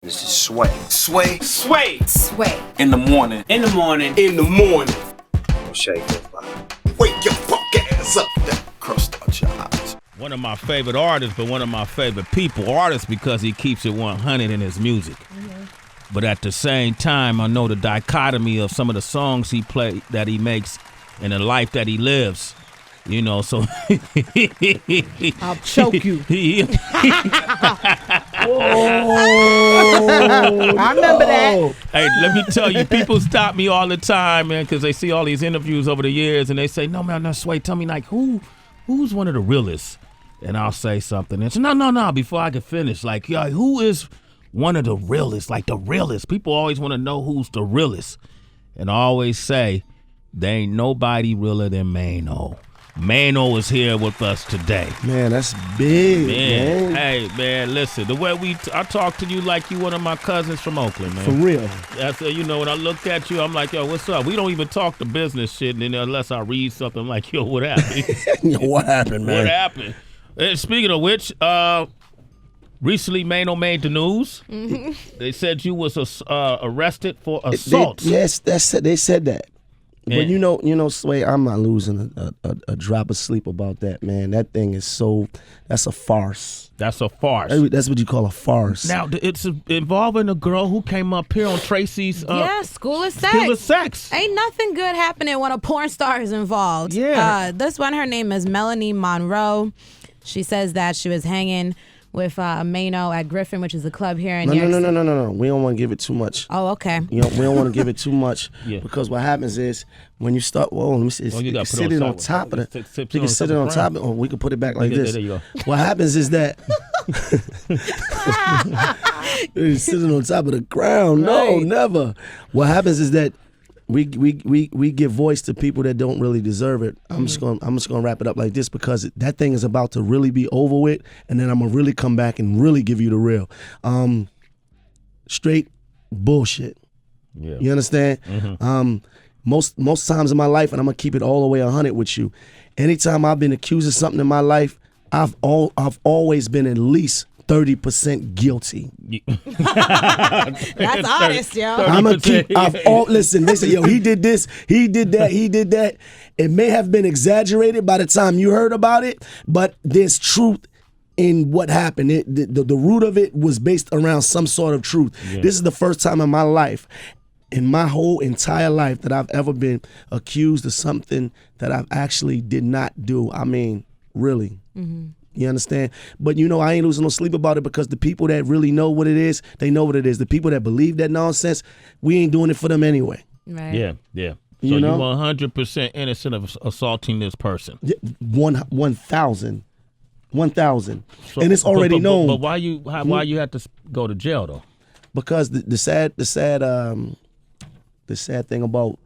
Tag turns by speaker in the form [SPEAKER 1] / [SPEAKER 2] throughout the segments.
[SPEAKER 1] This is Sway.
[SPEAKER 2] Sway.
[SPEAKER 3] Sway.
[SPEAKER 4] Sway.
[SPEAKER 2] In the morning.
[SPEAKER 3] In the morning.
[SPEAKER 2] In the morning.
[SPEAKER 1] Shake it, body.
[SPEAKER 2] Wake your punk ass up. That crust out your eyes.
[SPEAKER 5] One of my favorite artists, but one of my favorite people. Artists because he keeps it 100 in his music. Mm-hmm. But at the same time, I know the dichotomy of some of the songs he play that he makes and the life that he lives. You know, so
[SPEAKER 4] I'll choke you. I remember that.
[SPEAKER 5] Hey, let me tell you, people stop me all the time, man, because they see all these interviews over the years, and they say, "No, man, no, Sway, tell me, like, who's one of the realest?" And I'll say something, and say, "No," before I can finish, like, yo, who is one of the realest? Like the realest. People always want to know who's the realest, and I always say, there ain't nobody realer than Maino. Maino is here with us today.
[SPEAKER 6] Man, that's big, man.
[SPEAKER 5] Hey, man, listen. The way I talk to you like you one of my cousins from Oakland, man.
[SPEAKER 6] For real.
[SPEAKER 5] That's you know, when I look at you, I'm like, yo, what's up? We don't even talk the business shit, and then unless I read something like, yo, what happened?
[SPEAKER 6] What happened, man?
[SPEAKER 5] What happened? And speaking of which, recently Maino made the news. Mm-hmm. They said you was arrested for assault.
[SPEAKER 6] Yes, they said that. But you know, Sway, I'm not losing a drop of sleep about that, man. That thing is that's a farce.
[SPEAKER 5] That's a farce.
[SPEAKER 6] That's what you call a farce.
[SPEAKER 5] Now, it's involving a girl who came up here on Tracy's...
[SPEAKER 4] School of Sex.
[SPEAKER 5] School of Sex.
[SPEAKER 4] Ain't nothing good happening when a porn star is involved.
[SPEAKER 5] Yeah.
[SPEAKER 4] This one, her name is Melanie Monroe. She says that she was hanging with Maino at Griffin, which is a club here in New York City.
[SPEAKER 6] No. We don't want to give it too much.
[SPEAKER 4] Oh, okay.
[SPEAKER 6] You know, we don't want to give it too much because what happens is when you start. Well, let me see. You can sit it on top of the. You can sit it on top, or we can put it back like this.
[SPEAKER 5] There you go.
[SPEAKER 6] What happens is that you're sitting on top of the crown. No,
[SPEAKER 4] Right.
[SPEAKER 6] never. What happens is that we give voice to people that don't really deserve it. I'm just gonna wrap it up like this because that thing is about to really be over with, and then I'm gonna really come back and really give you the real, straight bullshit.
[SPEAKER 5] Yeah.
[SPEAKER 6] You understand? Mm-hmm. Most times in my life, and I'm gonna keep it all the way 100 with you. Anytime I've been accused of something in my life, I've always been at least 30% guilty.
[SPEAKER 4] That's honest, yo.
[SPEAKER 6] I'm gonna keep. Listen. They say, yo, he did this, he did that, he did that. It may have been exaggerated by the time you heard about it, but there's truth in what happened. The root of it was based around some sort of truth. Yeah. This is the first time in my life, in my whole entire life, that I've ever been accused of something that I actually did not do. I mean, really. Mm-hmm. You understand? But you know, I ain't losing no sleep about it because the people that really know what it is, they know what it is. The people that believe that nonsense, we ain't doing it for them anyway.
[SPEAKER 4] Right.
[SPEAKER 5] Yeah. So
[SPEAKER 6] you know?
[SPEAKER 5] You're 100% innocent of assaulting this person.
[SPEAKER 6] 1,000.
[SPEAKER 5] So,
[SPEAKER 6] and it's already known.
[SPEAKER 5] But why you had to go to jail though?
[SPEAKER 6] Because the sad thing about,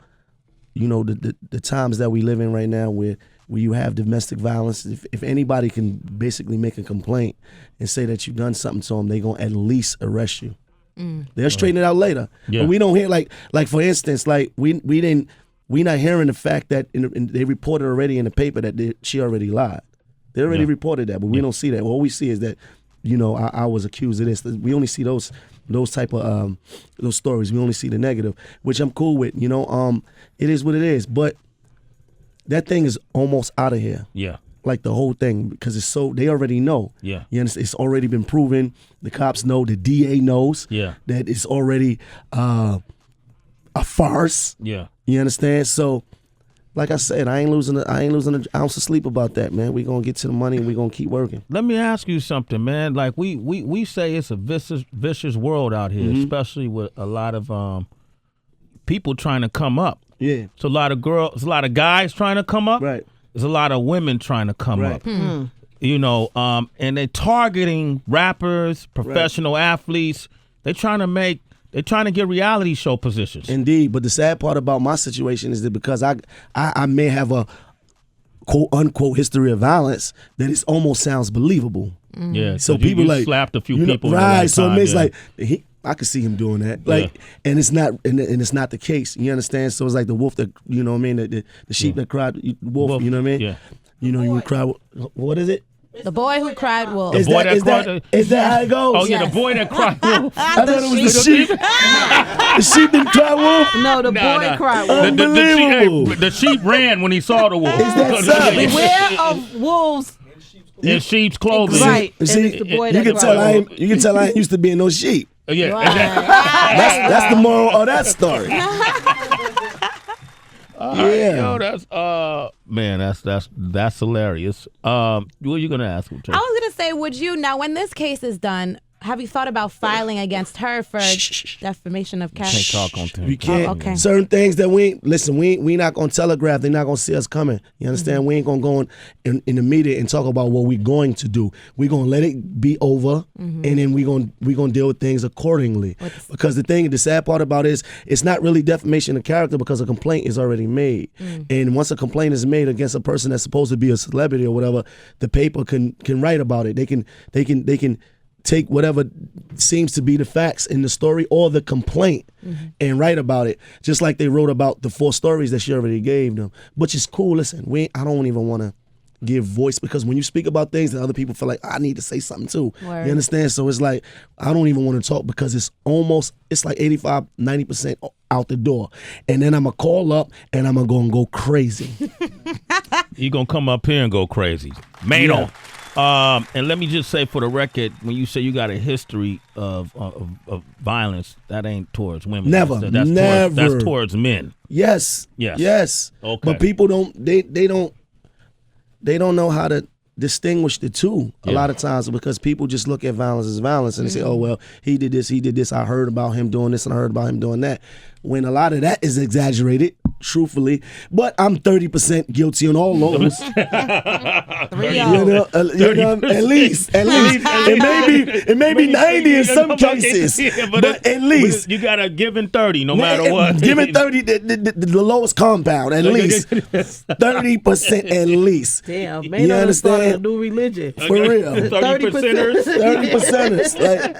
[SPEAKER 6] you know, the times that we live in right now where you have domestic violence, if anybody can basically make a complaint and say that you've done something to them, they're going to at least arrest you. They'll straighten it out later.
[SPEAKER 5] Yeah.
[SPEAKER 6] But we don't hear, like for instance, like we not hearing the fact that they reported already in the paper that she already lied. They already reported that, but we don't see that. All we see is that, you know, I was accused of this. We only see those type of those stories. We only see the negative, which I'm cool with. You know, it is what it is. But that thing is almost out of here. Yeah. Like the whole thing, because it's they already know. Yeah. You understand? It's already been proven. The cops know. The DA knows. Yeah. That it's already a farce. Yeah. You understand? So, like I said, I ain't losing an ounce of sleep about that, man. We gonna get to the money and we gonna keep working.
[SPEAKER 5] Let me ask you something, man. Like we say it's a vicious world out here, especially with a lot of people trying to come up. Yeah. It's a lot of girls, a lot of guys trying to come up. Right. There's a lot of women trying to come up. You know, and they're targeting rappers, professional athletes. They're trying to get reality show positions.
[SPEAKER 6] Indeed, but the sad part about my situation is that because I may have a quote unquote history of violence, that it almost sounds believable.
[SPEAKER 5] Yeah.
[SPEAKER 6] So people
[SPEAKER 5] you
[SPEAKER 6] like
[SPEAKER 5] slapped a few people.
[SPEAKER 6] Right. So it makes like I could see him doing that. Like, and it's not, and it's not the case. You understand? So it's like the wolf that, you know what I mean? The sheep that cried wolf. You know what I mean? Yeah. You know, you would cry. What is it?
[SPEAKER 4] The boy who cried wolf.
[SPEAKER 6] Is that how it goes?
[SPEAKER 5] Oh yeah,
[SPEAKER 4] Yes.
[SPEAKER 5] the boy that cried wolf.
[SPEAKER 6] I thought it was the sheep. The sheep didn't cry wolf.
[SPEAKER 3] No, the boy cried wolf.
[SPEAKER 6] Unbelievable.
[SPEAKER 5] The sheep ran when he saw the wolf.
[SPEAKER 6] Is that so?
[SPEAKER 3] Beware of wolves.
[SPEAKER 5] In sheep's clothing.
[SPEAKER 3] Right.
[SPEAKER 6] You see,
[SPEAKER 3] And it's the boy
[SPEAKER 6] you
[SPEAKER 3] that
[SPEAKER 6] can tell
[SPEAKER 3] cried wolf.
[SPEAKER 6] you can tell I ain't used to being no sheep.
[SPEAKER 5] Yeah.
[SPEAKER 6] That's the moral of that story. Yeah.
[SPEAKER 5] Yo, that's man, that's hilarious. What are you gonna ask him?
[SPEAKER 4] I was gonna say, would you now, when this case is done, have you thought about filing against her for defamation of character?
[SPEAKER 5] Can't talk on things.
[SPEAKER 6] We can't.
[SPEAKER 4] Oh, okay.
[SPEAKER 6] Certain things that we not gonna telegraph. They're not gonna see us coming. You understand? We ain't gonna go in the media and talk about what we're going to do. We're gonna let it be over, and then we gonna deal with things accordingly. Because the sad part about it is it's not really defamation of character because a complaint is already made, and once a complaint is made against a person that's supposed to be a celebrity or whatever, the paper can write about it. They can take whatever seems to be the facts in the story or the complaint and write about it, just like they wrote about the 4 stories that she already gave them. Which is cool. Listen, I don't even want to give voice because when you speak about things that other people feel like I need to say something too.
[SPEAKER 4] Word.
[SPEAKER 6] You understand? So it's like I don't even want to talk because it's like 85-90% out the door, and then I'm gonna call up and I'm gonna go crazy.
[SPEAKER 5] You gonna come up here and go crazy, Maino. And let me just say for the record, when you say you got a history of violence, that ain't towards women.
[SPEAKER 6] Never.
[SPEAKER 5] That's towards men.
[SPEAKER 6] Yes.
[SPEAKER 5] Okay.
[SPEAKER 6] But people don't know how to distinguish the two a lot of times because people just look at violence as violence and they say, oh, well, he did this, I heard about him doing this and I heard about him doing that. When a lot of that is exaggerated, truthfully, but I'm 30% guilty on all those. At least. It may be 90 in some cases, but at least.
[SPEAKER 5] You got to give in 30 no matter what.
[SPEAKER 6] Giving 30, the lowest compound, at least. 30% at least.
[SPEAKER 3] Damn,
[SPEAKER 6] You
[SPEAKER 3] man,
[SPEAKER 6] understand?
[SPEAKER 3] a new religion.
[SPEAKER 6] For real.
[SPEAKER 5] 30%ers.
[SPEAKER 6] 30%ers. Like,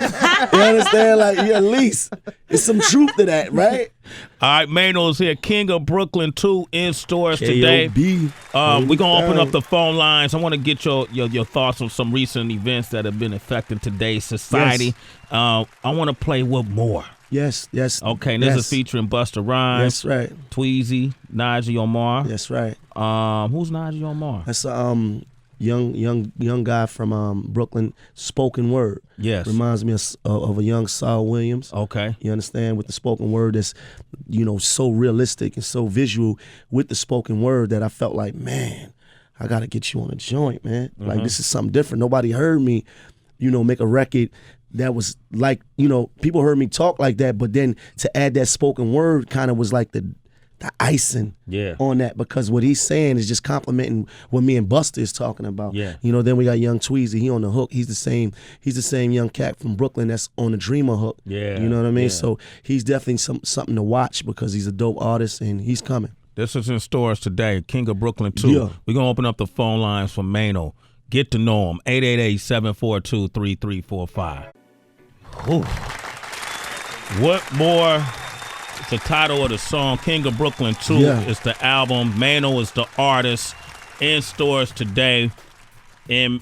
[SPEAKER 6] you understand? Like, at least. There's some truth to that, right?
[SPEAKER 5] All right, Maino's here. King of Brooklyn 2 in stores today. We're going to open up the phone lines. I want to get your thoughts on some recent events that have been affecting today's society. Yes. I want to play What More.
[SPEAKER 6] Yes.
[SPEAKER 5] Okay, and this is featuring Busta Rhymes.
[SPEAKER 6] That's right.
[SPEAKER 5] Tweezy, Najee Omar.
[SPEAKER 6] That's right.
[SPEAKER 5] Who's Najee Omar?
[SPEAKER 6] That's young guy from Brooklyn, spoken word.
[SPEAKER 5] Yes.
[SPEAKER 6] Reminds me of a young Saul Williams.
[SPEAKER 5] Okay.
[SPEAKER 6] You understand? With the spoken word that's, so realistic and so visual with the spoken word that I felt like, man, I got to get you on a joint, man. Like, this is something different. Nobody heard me, make a record that was like, people heard me talk like that, but then to add that spoken word kind of was like the icing on that, because what he's saying is just complimenting what me and Busta is talking about.
[SPEAKER 5] Yeah.
[SPEAKER 6] Then we got young Tweezy, he on the hook. He's the same young cat from Brooklyn that's on the Dreamer hook.
[SPEAKER 5] Yeah.
[SPEAKER 6] You know what I mean?
[SPEAKER 5] Yeah.
[SPEAKER 6] So he's definitely something to watch because he's a dope artist and he's coming.
[SPEAKER 5] This is in stores today. King of Brooklyn 2.
[SPEAKER 6] Yeah.
[SPEAKER 5] We're going to open up the phone lines for Maino. Get to know him. 888-742-3345. What More? It's the title of the song. King of Brooklyn 2 is the album. Maino is the artist. In stores today. And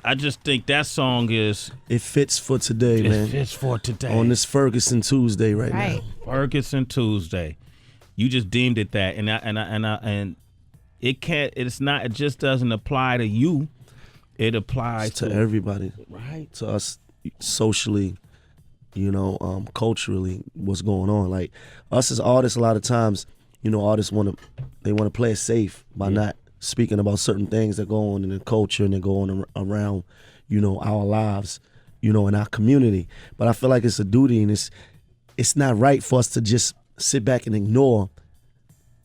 [SPEAKER 5] I just think that song is...
[SPEAKER 6] It fits for today, man.
[SPEAKER 5] It fits for today.
[SPEAKER 6] On this Ferguson Tuesday right now.
[SPEAKER 5] Ferguson Tuesday. You just deemed it that. And it can't... It's not... It just doesn't apply to you. It applies
[SPEAKER 6] to everybody.
[SPEAKER 5] Right.
[SPEAKER 6] To us socially, culturally, what's going on. Like us as artists, a lot of times, artists want to play it safe by not speaking about certain things that go on in the culture and that go on around, our lives, in our community. But I feel like it's a duty and it's not right for us to just sit back and ignore,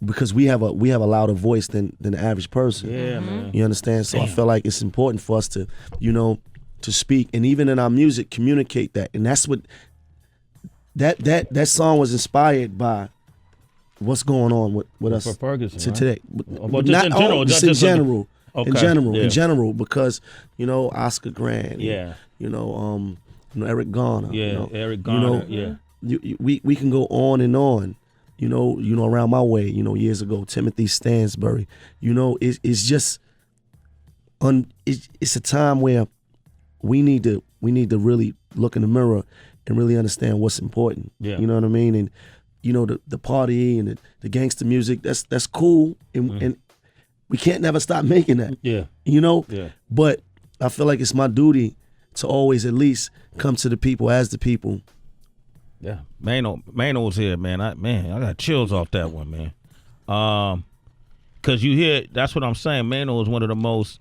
[SPEAKER 6] because we have a louder voice than the average person.
[SPEAKER 5] Yeah, man.
[SPEAKER 6] You understand? So I feel like it's important for us to, to speak, and even in our music, communicate that. And that's what that song was inspired by. What's going on with us
[SPEAKER 5] for Ferguson,
[SPEAKER 6] today?
[SPEAKER 5] Well, just in general,
[SPEAKER 6] in general, because Oscar Grant, Eric Garner,
[SPEAKER 5] Eric Garner,
[SPEAKER 6] we can go on and on. Around my way, years ago, Timothy Stansbury. It's just it's a time where we need to really look in the mirror and really understand what's important.
[SPEAKER 5] Yeah.
[SPEAKER 6] You know what I mean? And you know, the party and the gangster music, that's cool, and we can't never stop making that.
[SPEAKER 5] Yeah.
[SPEAKER 6] You know?
[SPEAKER 5] Yeah.
[SPEAKER 6] But I feel like it's my duty to always at least come to the people as the people.
[SPEAKER 5] Yeah. Maino's here, man. I got chills off that one, man. Cause you hear, that's what I'm saying. Maino is one of the most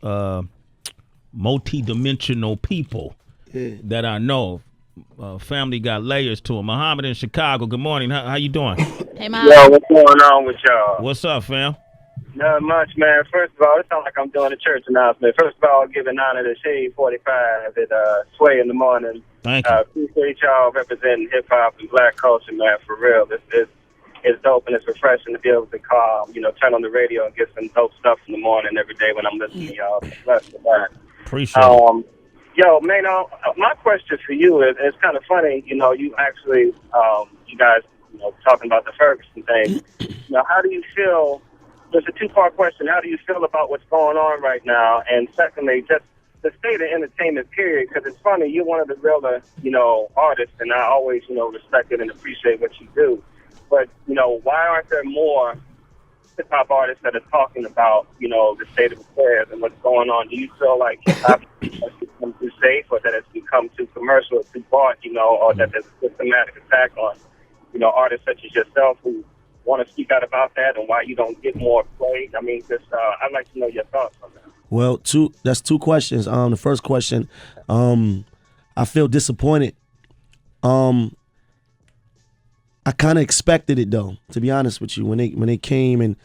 [SPEAKER 5] multi-dimensional people that I know. Family got layers to him. Muhammad in Chicago. Good morning. How you doing?
[SPEAKER 4] Hey, Mom.
[SPEAKER 7] Yo, what's going on with y'all?
[SPEAKER 5] What's up, fam?
[SPEAKER 7] Not much, man. First of all, it sounds like I'm doing a church announcement. First of all, giving honor to Shade 45 at Sway in the morning.
[SPEAKER 5] Thank you.
[SPEAKER 7] Appreciate y'all representing hip-hop and black culture, man, for real. It's dope and it's refreshing to be able to call, turn on the radio and get some dope stuff in the morning every day when I'm listening to y'all. Bless the back.
[SPEAKER 5] Appreciate it.
[SPEAKER 7] Yo, Maino, my question for you is, it's kind of funny, you actually, you guys, talking about the Ferguson thing. How do you feel, there's a two-part question, how do you feel about what's going on right now? And secondly, just the state of entertainment, period, because it's funny, you're one of the realer, artists, and I always, respect it and appreciate what you do. But, why aren't there more hip-hop artists that are talking about, the state of affairs and what's going on? Do you feel like hip-hop has become too safe, or that it's become too commercial or too bought, or that there's a systematic attack on, artists such as yourself who want to speak out about that, and why you don't get more play? I mean, I'd like to know your thoughts on that.
[SPEAKER 6] Well, that's two questions. The first question, I feel disappointed. I kind of expected it though, to be honest with you. When they came and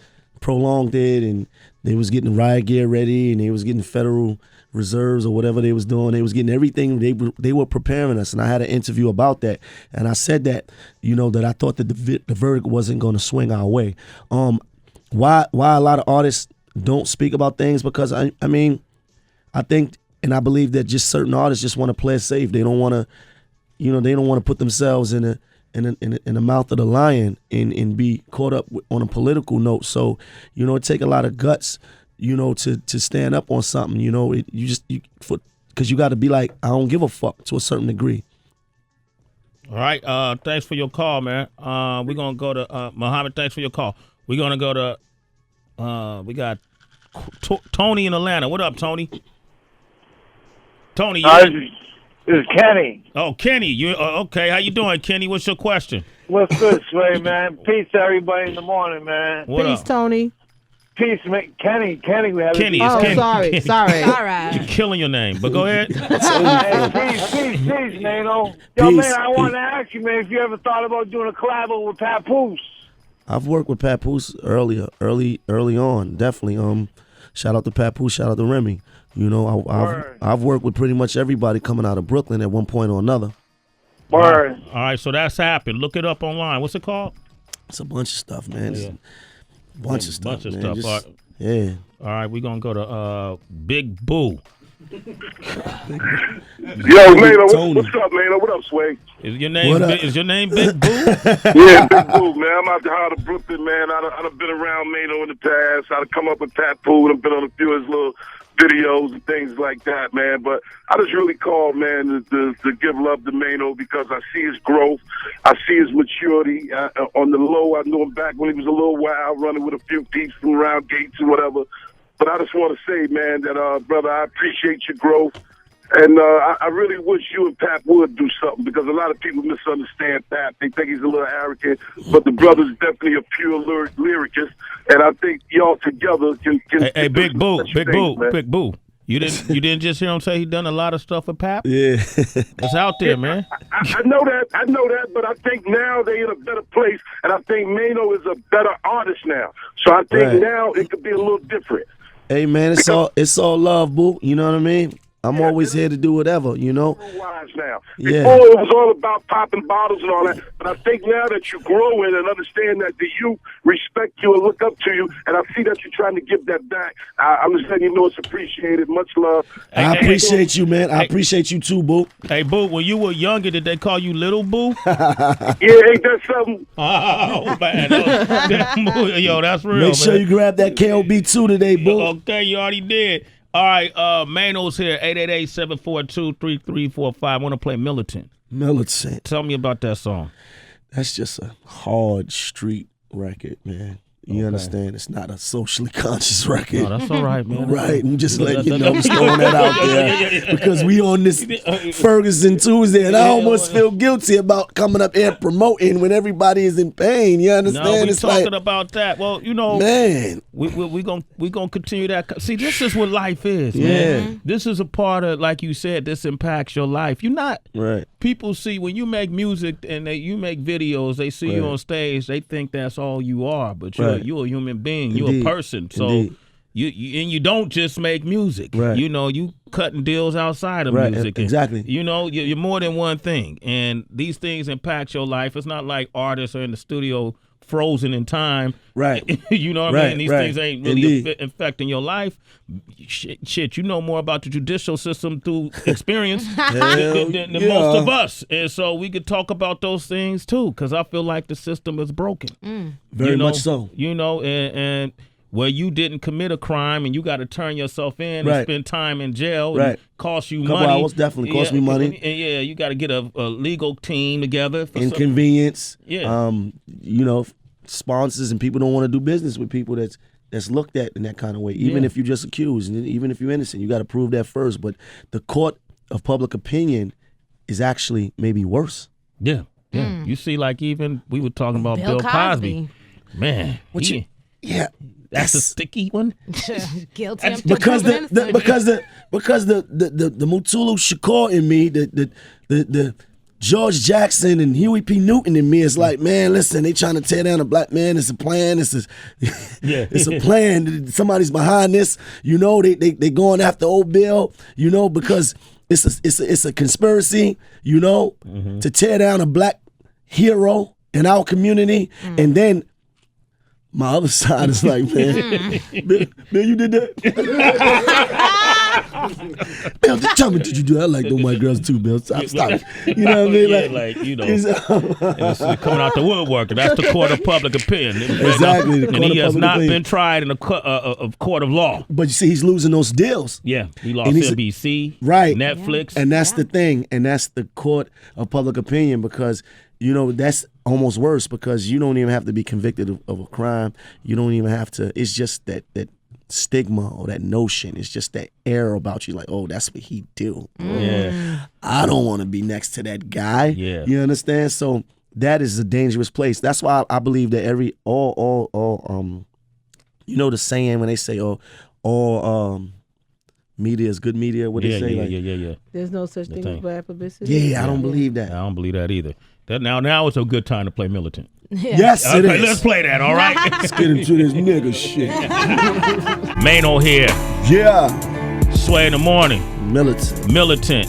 [SPEAKER 6] prolonged it, and they was getting riot gear ready, and they was getting federal reserves or whatever they was doing, they was getting everything. They were preparing us, and I had an interview about that, and I said that that I thought that the verdict wasn't going to swing our way. Why a lot of artists don't speak about things, because I think and I believe that just certain artists just want to play it safe. They don't want to, they don't want to put themselves in the mouth of the lion and be caught up on a political note. So, it take a lot of guts, to stand up on something. Because you got to be like, I don't give a fuck to a certain degree.
[SPEAKER 5] All right. Thanks for your call, man. We're gonna go to Muhammad. Thanks for your call. We're gonna go to we got Tony in Atlanta. What up, Tony? Tony.
[SPEAKER 8] This is Kenny.
[SPEAKER 5] Oh, Kenny. You okay? How you doing, Kenny? What's your question?
[SPEAKER 8] What's good, Sway, man? Peace to everybody in the morning, man.
[SPEAKER 5] What
[SPEAKER 3] Peace,
[SPEAKER 5] up?
[SPEAKER 3] Tony.
[SPEAKER 8] Peace, man. Kenny. We have
[SPEAKER 5] Kenny.
[SPEAKER 3] Oh,
[SPEAKER 5] It's Kenny.
[SPEAKER 3] sorry.
[SPEAKER 4] All right.
[SPEAKER 5] You're killing your name, but go ahead.
[SPEAKER 8] Peace, man. Yo,
[SPEAKER 6] Peace.
[SPEAKER 8] man, I want to ask you, man, if you ever thought about doing a collab with Papoose.
[SPEAKER 6] I've worked with Papoose early on, definitely. Shout out to Papoose, shout out to Remy. I've worked with pretty much everybody coming out of Brooklyn at one point or another.
[SPEAKER 8] Word.
[SPEAKER 5] All right, so that's happened. Look it up online. What's it called?
[SPEAKER 6] It's a bunch of stuff, man.
[SPEAKER 5] Yeah.
[SPEAKER 6] Bunch of stuff, man.
[SPEAKER 5] All right.
[SPEAKER 6] Yeah.
[SPEAKER 5] All right, we're gonna go to Big Boo.
[SPEAKER 9] Yo, Maino, what's up, Maino? What up, Sway?
[SPEAKER 5] Is your name Big Boo?
[SPEAKER 9] Yeah, Big Boo, man. I'm out the heart of Brooklyn, man. I've been around Maino in the past. I've come up with Papoose. I've been on a few of his little videos and things like that, man. But I just really called, man, to give love to Maino because I see his growth. I see his maturity. On the low, I knew him back when he was a little wild, running with a few peeps from around gates and whatever. But I just want to say, man, that, brother, I appreciate your growth. And I really wish you and Pap would do something because a lot of people misunderstand Pap. They think he's a little arrogant, but the brother's definitely a pure lyricist. And I think y'all together can
[SPEAKER 5] Hey, Big Boo,
[SPEAKER 9] Big
[SPEAKER 5] Boo. You didn't just hear him say he done a lot of stuff with Pap?
[SPEAKER 6] Yeah.
[SPEAKER 5] It's out there, man.
[SPEAKER 9] I know that, but I think now they're in a better place, and I think Maino is a better artist now. So I think now it could be a little different.
[SPEAKER 6] Hey, man, it's all love, boo. You know what I mean? I'm always here to do whatever,
[SPEAKER 9] Wise now.
[SPEAKER 6] Yeah.
[SPEAKER 9] Before it was all about popping bottles and all that, but I think now that you're growing and understand that the youth respect you and look up to you, and I see that you're trying to give that back. I'm just letting you know it's appreciated. Much love.
[SPEAKER 6] I appreciate you, man. I appreciate you too, boo.
[SPEAKER 5] Hey, Boo, when you were younger, did they call you Little Boo?
[SPEAKER 9] Yeah, ain't that something?
[SPEAKER 5] Oh, man. Yo, that's real,
[SPEAKER 6] Make sure
[SPEAKER 5] man.
[SPEAKER 6] you grab that KOB2 today, boo.
[SPEAKER 5] Okay, you already did. All right, Maino's here, 888-742-3345. I want to play Militant.
[SPEAKER 6] Militant.
[SPEAKER 5] Tell me about that song.
[SPEAKER 6] That's just a hard street record, man. You understand? It's not a socially conscious record.
[SPEAKER 5] No, that's all right, man.
[SPEAKER 6] Right. I'm just letting you know, I'm just throwing that out there. Because we on this Ferguson Tuesday, and I almost feel guilty about coming up here promoting when everybody is in pain. You understand?
[SPEAKER 5] No,
[SPEAKER 6] it's
[SPEAKER 5] talking
[SPEAKER 6] like,
[SPEAKER 5] about that. Well, you know,
[SPEAKER 6] man,
[SPEAKER 5] we gonna continue that. See, this is what life is, man.
[SPEAKER 6] Yeah.
[SPEAKER 5] This is a part of, like you said, this impacts your life. You're not
[SPEAKER 6] right.
[SPEAKER 5] People see when you make music and you make videos, they see you on stage, they think that's all you are, but you're a human being. You're a person. So you don't just make music.
[SPEAKER 6] Right.
[SPEAKER 5] You know, you cutting deals outside of music.
[SPEAKER 6] Exactly.
[SPEAKER 5] And, you know, you're more than one thing. And these things impact your life. It's not like artists are in the studio frozen in time.
[SPEAKER 6] Right.
[SPEAKER 5] You know what I mean? These things ain't really affecting your life. Shit, you know more about the judicial system through experience than most of us. And so we could talk about those things too, because I feel like the system is broken.
[SPEAKER 6] Very much so.
[SPEAKER 5] You know, and where you didn't commit a crime and you got to turn yourself in and spend time in jail and cost you
[SPEAKER 6] Couple
[SPEAKER 5] money.
[SPEAKER 6] hours definitely cost me money.
[SPEAKER 5] And you got to get a legal team together. For
[SPEAKER 6] Inconvenience.
[SPEAKER 5] Yeah.
[SPEAKER 6] You know, sponsors and people don't want to do business with people that's looked at in that kind of way. Even if you're just accused, and even if you're innocent, you got to prove that first. But the court of public opinion is actually maybe worse.
[SPEAKER 5] Yeah. Yeah. You see, like even we were talking about Bill Cosby. Man. That's a sticky one.
[SPEAKER 4] Guilty.
[SPEAKER 6] Because the Mutulu Shakur in me, the George Jackson and Huey P. Newton in me is like, man, listen, they trying to tear down a black man. It's a plan. It's a plan. Somebody's behind this. You know, they going after old Bill. You know, because it's a conspiracy. You know, to tear down a black hero in our community, and then. My other side is like, man, Bill, you did that? Bill, tell me, did you do that? I like them white girls too, Bill. Stop it. You know what I mean?
[SPEAKER 5] It's coming out the woodwork. That's the court of public opinion.
[SPEAKER 6] Exactly.
[SPEAKER 5] And he has not been tried in a court of law.
[SPEAKER 6] But you see, he's losing those deals.
[SPEAKER 5] Yeah, he lost NBC, Netflix.
[SPEAKER 6] And that's the thing. And that's the court of public opinion because, you know, that's almost worse because you don't even have to be convicted of a crime. You don't even have to. It's just that stigma or that notion. It's just that air about you, like, oh, that's what he do.
[SPEAKER 5] Yeah,
[SPEAKER 6] I don't want to be next to that guy.
[SPEAKER 5] Yeah,
[SPEAKER 6] you understand? So that is a dangerous place. That's why I believe that all you know the saying when they say all media is good media. What they say?
[SPEAKER 5] Yeah.
[SPEAKER 3] There's no such thing as bad publicity.
[SPEAKER 6] Yeah, I don't believe that.
[SPEAKER 5] I don't believe that either. Now it's a good time to play Militant.
[SPEAKER 6] Yes, it is.
[SPEAKER 5] Let's play that, all right?
[SPEAKER 6] Let's get into this nigga shit.
[SPEAKER 5] Maino here.
[SPEAKER 6] Yeah.
[SPEAKER 5] Sway in the morning. Militant.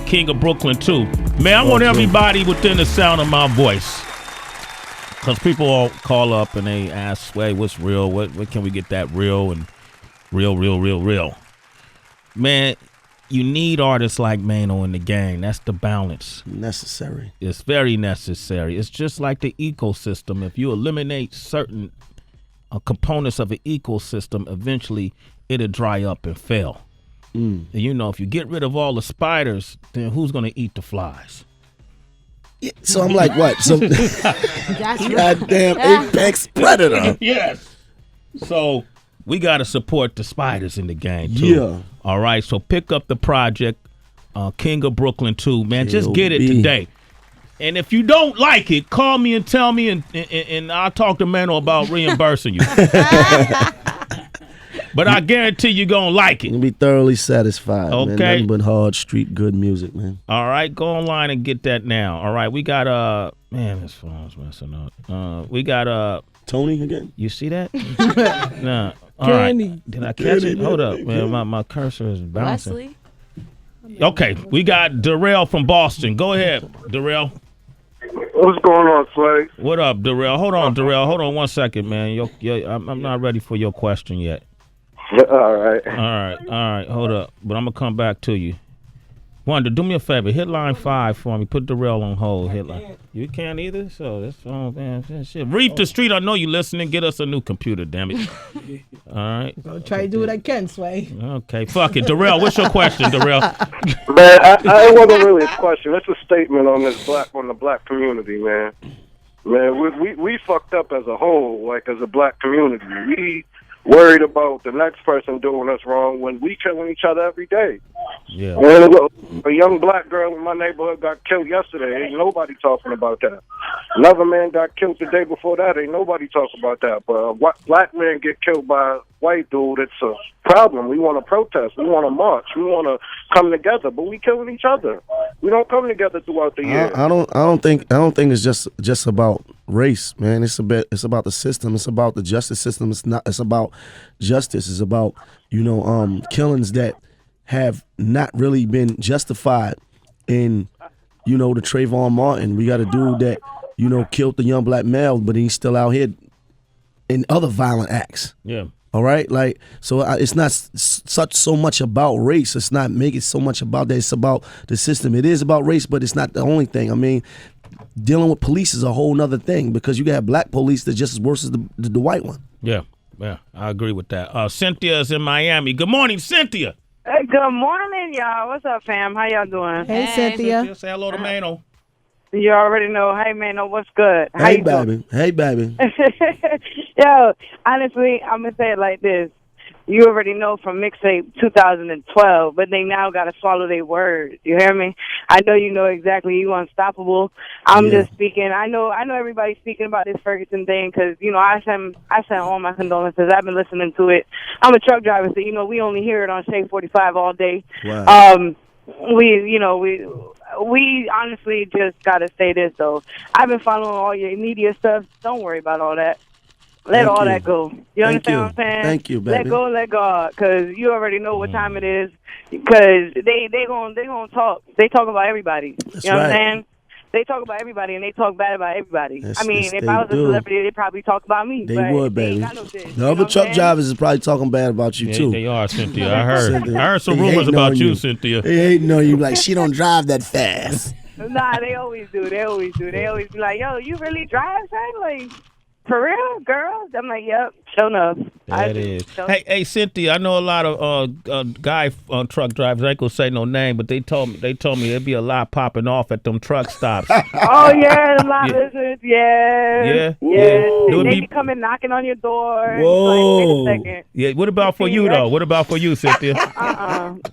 [SPEAKER 5] King of Brooklyn, too. Man, I want everybody within the sound of my voice. Because people all call up and they ask, Sway, what's real? What can we get that real and real? Man, you need artists like Maino in the game. That's the balance.
[SPEAKER 6] Necessary.
[SPEAKER 5] It's very necessary. It's just like the ecosystem. If you eliminate certain components of an ecosystem, eventually it'll dry up and fail. And you know, if you get rid of all the spiders, then who's going to eat the flies?
[SPEAKER 6] Yeah, so I'm like, what? So goddamn apex predator.
[SPEAKER 5] Yes. So we got to support the spiders in the game, too.
[SPEAKER 6] Yeah.
[SPEAKER 5] All right, so pick up the project, King of Brooklyn 2, man. Just get it today. And if you don't like it, call me and tell me, and I'll talk to Maino about reimbursing you. But I guarantee you're going to like it.
[SPEAKER 6] You'll be thoroughly satisfied,
[SPEAKER 5] okay.
[SPEAKER 6] Man. Nothing but hard street good music, man.
[SPEAKER 5] All right, go online and get that now. All right, we got, man, this phone's messing up. We got,
[SPEAKER 6] Tony again?
[SPEAKER 5] You see that? Nah. All right. Did I catch it? Hold up, man. My cursor is bouncing.
[SPEAKER 4] Wesley?
[SPEAKER 5] Okay, we got Darrell from Boston. Go ahead, Darrell.
[SPEAKER 8] What's going on, Sway?
[SPEAKER 5] What up, Darrell? Hold on, Darrell. Hold on 1 second, man. I'm not ready for your question yet.
[SPEAKER 8] All right.
[SPEAKER 5] Hold up. But I'm going to come back to you. Wonder, do me a favor. Hit line 5 for me. Put Darrell on hold. Hit line. You can't either? So that's man. Shit. Reef the street. I know you listening. Get us a new computer, damn it. All right.
[SPEAKER 3] I'll try to do what I can, Sway.
[SPEAKER 5] Okay. Fuck it. Darrell, what's your question, Darrell?
[SPEAKER 7] Man, it wasn't really a question. It's a statement on the black community, man. Man, we fucked up as a whole, like as a black community. We worried about the next person doing us wrong when we killing each other every day.
[SPEAKER 5] Yeah.
[SPEAKER 7] Man, a young black girl in my neighborhood got killed yesterday. Ain't nobody talking about that. Another man got killed the day before that. Ain't nobody talking about that. But a black man get killed by a white dude, it's a problem. We want to protest. We want to march. We want to come together. But we killing each other. We don't come together throughout the year.
[SPEAKER 6] I don't think it's just about race, man. It's about the system. It's about the justice system. It's about justice. It's about killings that have not really been justified in the Trayvon Martin. We got a dude that killed the young black male, but he's still out here in other violent acts.
[SPEAKER 5] Yeah.
[SPEAKER 6] All right, so it's not so much about race. It's not make it so much about that. It's about the system. It is about race, but it's not the only thing. I mean, dealing with police is a whole nother thing because you got black police that's just as worse as the white one.
[SPEAKER 5] Yeah, I agree with that. Cynthia is in Miami. Good morning, Cynthia.
[SPEAKER 10] Hey, good morning, y'all. What's up, fam? How y'all doing?
[SPEAKER 3] Hey, Cynthia.
[SPEAKER 5] Say hello to Maino.
[SPEAKER 10] You already know. Hey, Maino, what's good? How
[SPEAKER 6] Hey,
[SPEAKER 10] you
[SPEAKER 6] baby.
[SPEAKER 10] doing?
[SPEAKER 6] Hey, baby.
[SPEAKER 10] Yo, honestly, I'm going to say it like this. You already know from mixtape 2012, but they now got to swallow their words. You hear me? I know you know exactly. You unstoppable. I'm just speaking. I know everybody's speaking about this Ferguson thing because, I send all my condolences. I've been listening to it. I'm a truck driver, so, we only hear it on Shade 45 all day.
[SPEAKER 6] Wow.
[SPEAKER 10] We honestly just got to say this, though. I've been following all your media stuff. Don't worry about all that. Let all that go. You understand what I'm saying?
[SPEAKER 6] Thank you, baby.
[SPEAKER 10] Let go, let God, because you already know what time it is. Because they gonna talk. They talk about everybody.
[SPEAKER 6] That's
[SPEAKER 10] you know
[SPEAKER 6] right.
[SPEAKER 10] what I'm saying? They talk about everybody, and they talk bad about everybody.
[SPEAKER 6] Yes,
[SPEAKER 10] I mean,
[SPEAKER 6] yes,
[SPEAKER 10] if
[SPEAKER 6] they
[SPEAKER 10] I was a
[SPEAKER 6] do.
[SPEAKER 10] celebrity, they'd probably talk about me.
[SPEAKER 6] They
[SPEAKER 10] but
[SPEAKER 6] would,
[SPEAKER 10] they ain't
[SPEAKER 6] baby.
[SPEAKER 10] got no shit.
[SPEAKER 6] The
[SPEAKER 10] You know
[SPEAKER 6] other
[SPEAKER 10] what I'm
[SPEAKER 6] truck
[SPEAKER 10] saying?
[SPEAKER 6] drivers is probably talking bad about you, too.
[SPEAKER 5] They are, Cynthia. I heard. I heard some
[SPEAKER 6] They
[SPEAKER 5] rumors
[SPEAKER 6] hating
[SPEAKER 5] about
[SPEAKER 6] on
[SPEAKER 5] you, Cynthia.
[SPEAKER 6] They hating on you like she don't drive that fast.
[SPEAKER 10] Nah, they always do. They always be like, yo, you really drive, son? Like, for real, girl? I'm like, yep, sure enough.
[SPEAKER 5] That is. Hey, Cynthia, I know a lot of guy truck drivers. I ain't gonna say no name, but they told me there'd be a lot popping off at them truck stops.
[SPEAKER 10] Oh yeah, a lot of listeners. Yeah. They be coming knocking on your door.
[SPEAKER 6] Whoa.
[SPEAKER 10] Like, wait a second.
[SPEAKER 5] Yeah. What about for you though? What about for you, Cynthia?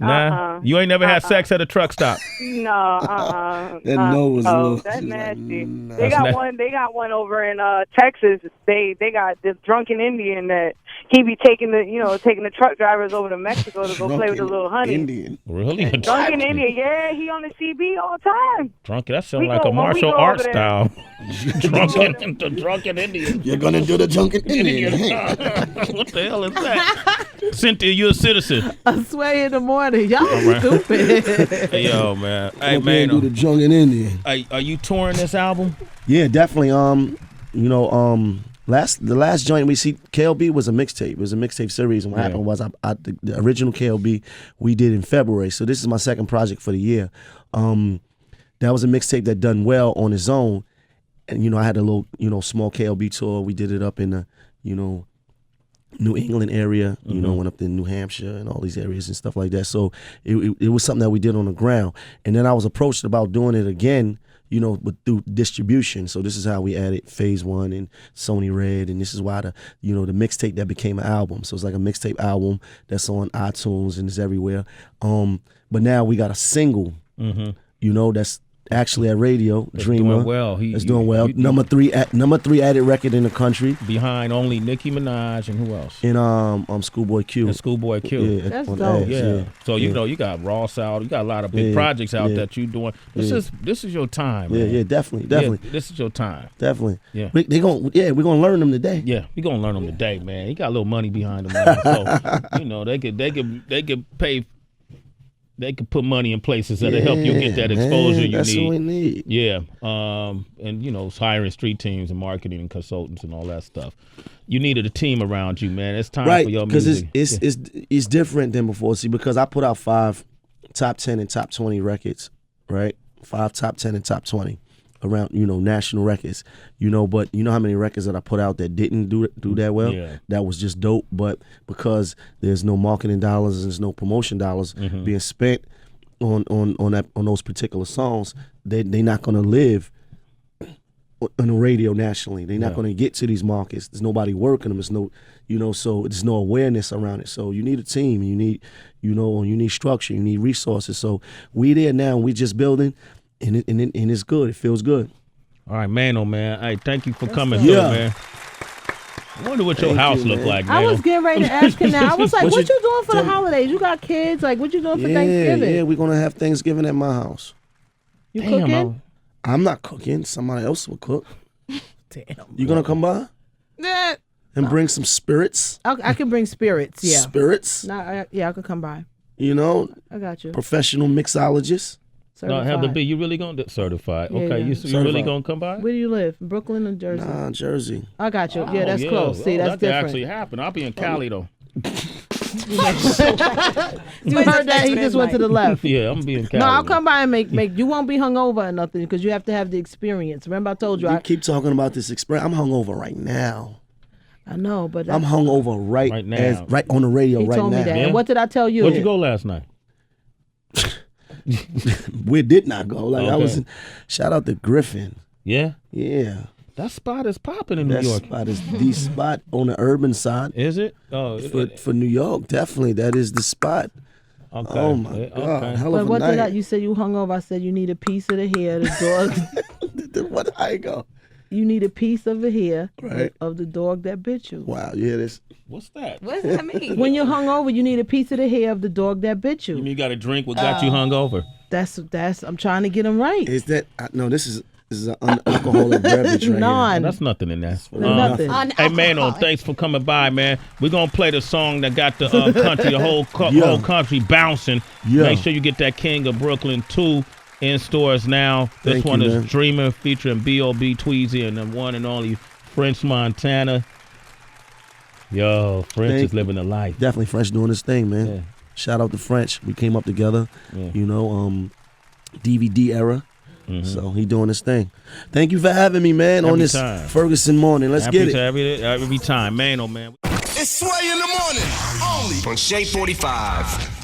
[SPEAKER 5] Nah. You ain't never had sex at a truck stop.
[SPEAKER 10] No.
[SPEAKER 6] That no was low.
[SPEAKER 10] That's
[SPEAKER 6] She's
[SPEAKER 10] nasty.
[SPEAKER 6] like,
[SPEAKER 10] They got one. They got one over in Texas. They got this drunken Indian that he be taking the truck drivers over to Mexico to go play with the little honey.
[SPEAKER 6] Indian.
[SPEAKER 5] Really?
[SPEAKER 10] Drunken Indian, yeah, he on the CB all the time.
[SPEAKER 5] Drunken. That sounds like a martial arts style. The drunken Indian.
[SPEAKER 6] You're gonna do the drunken Indian.
[SPEAKER 5] What the hell is that? Cynthia, you a citizen.
[SPEAKER 3] I Sway in the morning. Y'all stupid.
[SPEAKER 5] Hey, yo, man. Hey,
[SPEAKER 6] Do
[SPEAKER 5] man.
[SPEAKER 6] the drunken Indian.
[SPEAKER 5] Are you touring this album?
[SPEAKER 6] Yeah, definitely. The last joint we see, KLB was a mixtape. It was a mixtape series, and what happened was the original KLB we did in February. So this is my second project for the year. That was a mixtape that done well on its own, and I had a little small KLB tour. We did it up in the New England area. Went up to New Hampshire and all these areas and stuff like that. So it was something that we did on the ground, and then I was approached about doing it again. But through distribution. So this is how we added Phase 1 and Sony Red, and this is why the mixtape that became an album. So it's like a mixtape album that's on iTunes and is everywhere. But now we got a single, that's actually at radio. Dreamer.
[SPEAKER 5] Doing well.
[SPEAKER 6] It's doing well. Number three added record in the country.
[SPEAKER 5] Behind only Nicki Minaj and who else?
[SPEAKER 6] And Schoolboy Q.
[SPEAKER 5] And Schoolboy Q.
[SPEAKER 6] Yeah,
[SPEAKER 3] that's
[SPEAKER 6] on
[SPEAKER 3] dope.
[SPEAKER 6] ads,
[SPEAKER 5] Yeah. So you got Ross out. You got a lot of big projects out that you doing. This is your time. Man.
[SPEAKER 6] Yeah, definitely.
[SPEAKER 5] Yeah, this is your time.
[SPEAKER 6] Definitely.
[SPEAKER 5] Yeah.
[SPEAKER 6] We're gonna learn them today.
[SPEAKER 5] Yeah, we gonna learn them today, man. He got a little money behind him, man. So they could pay. They could put money in places that'll help you get that exposure you
[SPEAKER 6] that's
[SPEAKER 5] need.
[SPEAKER 6] What we need.
[SPEAKER 5] Yeah. And hiring street teams and marketing and consultants and all that stuff. You needed a team around you, man. It's time for your music.
[SPEAKER 6] Because it's different than before. See, because I put out five top 10 and top 20 records, right? 5 top 10 and top 20 around, national records, but you know how many records that I put out that didn't do that well?
[SPEAKER 5] Yeah.
[SPEAKER 6] That was just dope, but because there's no marketing dollars, there's no promotion dollars being spent on those particular songs, they're not going to live on the radio nationally. They're not going to get to these markets. There's nobody working them. There's no, so there's no awareness around it. So you need a team. You need, you need structure. You need resources. So we there now. We just building, and it's good. It feels good.
[SPEAKER 5] All right, Maino, man. Hey, thank you for coming through, man. I wonder what your house look like, man.
[SPEAKER 3] I was getting ready to ask him now. I was like, what you doing for the holidays? You got kids? Like, what you doing for Thanksgiving?
[SPEAKER 6] Yeah, we're going to have Thanksgiving at my house.
[SPEAKER 3] You cooking?
[SPEAKER 6] I'm not cooking. Somebody else will cook.
[SPEAKER 3] Damn.
[SPEAKER 6] You going to come by?
[SPEAKER 3] Yeah.
[SPEAKER 6] And bring some spirits?
[SPEAKER 3] I can bring spirits, yeah.
[SPEAKER 6] Spirits?
[SPEAKER 3] I could come by.
[SPEAKER 6] I
[SPEAKER 3] got you.
[SPEAKER 6] Professional mixologist.
[SPEAKER 5] No, have to be. You really going to certify?
[SPEAKER 3] Yeah,
[SPEAKER 5] okay,
[SPEAKER 3] yeah.
[SPEAKER 5] you really going to come by?
[SPEAKER 3] Where do you live? Brooklyn or Jersey?
[SPEAKER 6] Nah, Jersey.
[SPEAKER 3] I got you. Yeah, that's close. See, that's
[SPEAKER 5] that
[SPEAKER 3] different.
[SPEAKER 5] That actually happen. I'll be in Cali though.
[SPEAKER 3] You heard that? He just went to the left.
[SPEAKER 5] Yeah, I'm being Cali.
[SPEAKER 3] No, I'll come by and make. You won't be hungover or nothing because you have to have the experience. Remember, I told you.
[SPEAKER 6] You keep talking about this experience. I'm hungover right now.
[SPEAKER 3] I know, but
[SPEAKER 6] I'm hungover right now, right on the radio
[SPEAKER 3] he
[SPEAKER 6] right now.
[SPEAKER 3] He told me that. Yeah? And what did I tell you?
[SPEAKER 5] Where'd you go last night?
[SPEAKER 6] We did not go. Like I was. Shout out to Griffin.
[SPEAKER 5] Yeah.
[SPEAKER 6] Yeah.
[SPEAKER 5] That spot is popping in New York.
[SPEAKER 6] That spot is the spot on the urban side.
[SPEAKER 5] Is it? Oh,
[SPEAKER 6] for New York, definitely that is the spot.
[SPEAKER 5] Okay.
[SPEAKER 6] Oh my God! Hell of a
[SPEAKER 3] what
[SPEAKER 6] night.
[SPEAKER 3] did I? You said you hung over. I said you need a piece of the hair. The dog.
[SPEAKER 6] What? I go.
[SPEAKER 3] You need a piece of the hair of the dog that bit you.
[SPEAKER 6] Wow, you hear this?
[SPEAKER 5] What's that?
[SPEAKER 4] What does that mean?
[SPEAKER 3] When you're hungover, you need a piece of the hair of the dog that bit you.
[SPEAKER 5] You mean you got to drink what got you hungover?
[SPEAKER 3] That's. I'm trying to get him right.
[SPEAKER 6] Is that? No, this is an unalcoholic beverage right
[SPEAKER 3] here.
[SPEAKER 5] That's nothing in that.
[SPEAKER 3] Nothing.
[SPEAKER 5] Hey, Maino, thanks for coming by, man. We're going to play the song that got the country, the whole country bouncing.
[SPEAKER 6] Yeah.
[SPEAKER 5] Make sure you get that King of Brooklyn 2 in stores now. This one is Dreamer featuring B.O.B. Tweezy and the one and only French Montana. Yo, French is living the life.
[SPEAKER 6] Definitely French doing his thing, man.
[SPEAKER 5] Yeah.
[SPEAKER 6] Shout out to French. We came up together, DVD era. Mm-hmm. So he doing his thing. Thank you for having me, man, on this Ferguson morning. Let's get it.
[SPEAKER 5] Every time. Maino, man.
[SPEAKER 2] It's Sway in the morning, only on Shea 45.